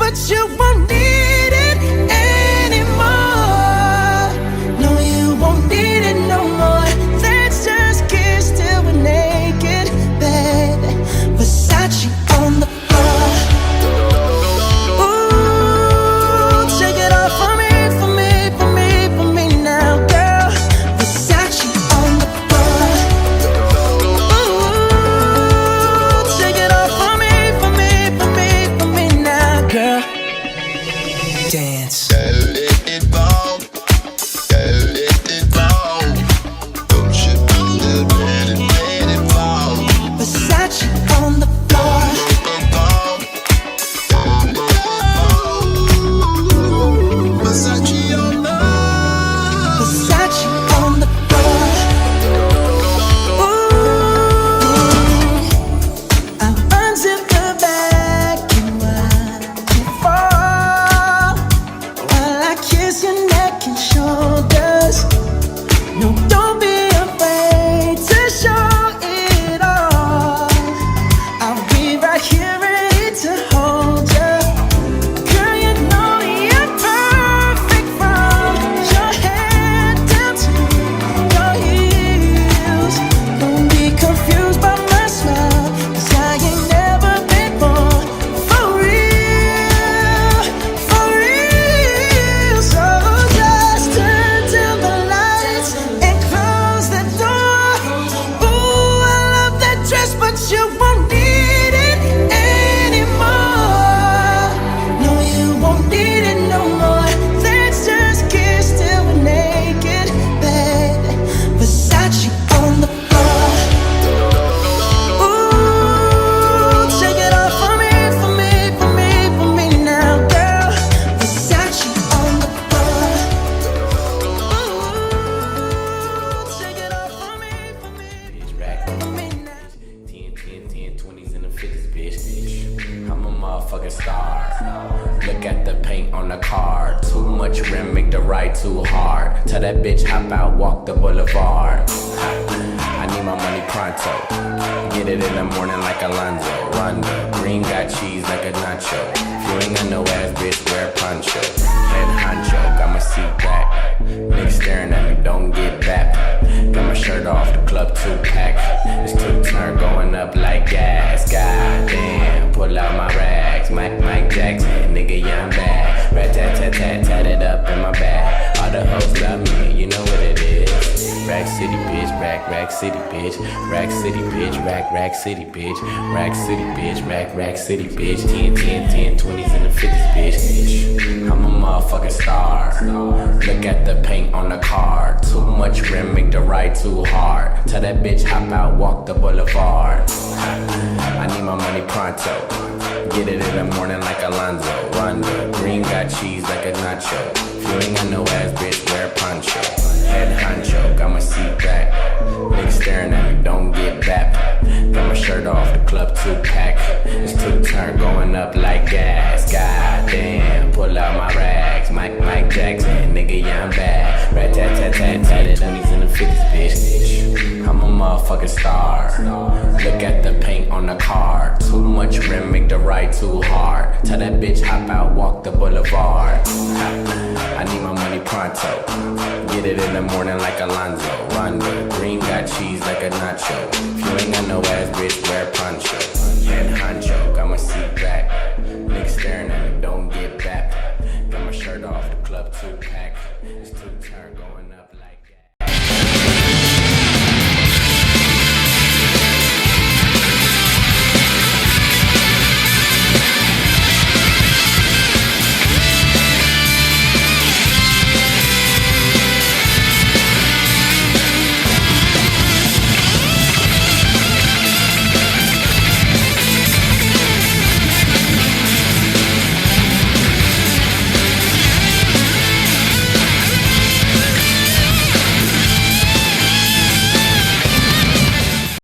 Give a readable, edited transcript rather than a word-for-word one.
but you won't need it anymore. No, you won't need it no more. Let's just kiss till we're naked, baby. Versace on the floor. Ooh, shake it off for me, for me, for me, for me now, girl. Versace on the floor. Ooh, shake it off for me, for me, for me, for me now, girl. Dance. Versace on the floor. Versace on the floor. Ooh, I'll unzip the bag and watch you fall while I kiss your neck and shoulders. No, don't be afraid to show it all. I'll be right here ready to hold you. Girl, you know you're perfect from your head down to your heels. Don't be confused by my smile, 'cause I ain't never been born for real, for real. So just turn down the lights and close the door. Ooh, I love that dress, but you won't need it anymore. No, you won't need it no more. Let's just kiss till we're naked, baby. Versace on the floor. Ooh, shake it off for me, for me, for me, for me now, girl. Versace on the floor. Ooh, shake it off for me, for me, for me now. 10, 20s and the 50s, bitch. I'm a motherfucking star. Look at the paint on the car. Too much rim, make the ride too hard. Tell that bitch hop out, walk the boulevard. I need my money pronto. Get it in the morning like Alonzo. Rondo. Green got cheese like a nacho. If you ain't got no ass, bitch, wear a poncho. Head honcho, got my seat back. Niggas staring at me, don't get back. Got my shirt off, the club 2-pack. It's 2-turn going up like gas. Goddamn, pull out my rags. Mike Jackson, nigga, yeah, I'm bad. Rat-tat-tat-tat, tat it up in my bag. All the hoes love me, you know what it is. Rack City, bitch, rack city, bitch. Rack City, bitch, rack city, bitch. Rack City, bitch, rack city, bitch. 10, 20s and the 50s, bitch. I'm a motherfucking star. Look at the paint on the car. Too much rim, make the ride too hard. Tell that bitch hop out, walk the boulevard. I need my money pronto. Get it in the morning like Alonzo. Rondo. Green got cheese like a nacho. If you ain't got no ass, bitch, wear a poncho. Head honcho, got my seat back. Niggas staring at me, don't get back. Got my shirt off, the club 2-pack. It's 2-turn going up like gas. Goddamn, pull out my rags. Mike Jackson, nigga, yeah, I'm bad. Rat-tat-tat-tat, tat it 20s and the 50s, bitch. I'm a motherfucking star. Look at the paint on the car. Too much rim, make the ride too hard. Tell that bitch hop out, walk the boulevard. I need my money pronto. Get it in the morning like Alonzo. Rondo. Green got cheese like a nacho. If you ain't got no ass, bitch, wear a poncho. Head honcho,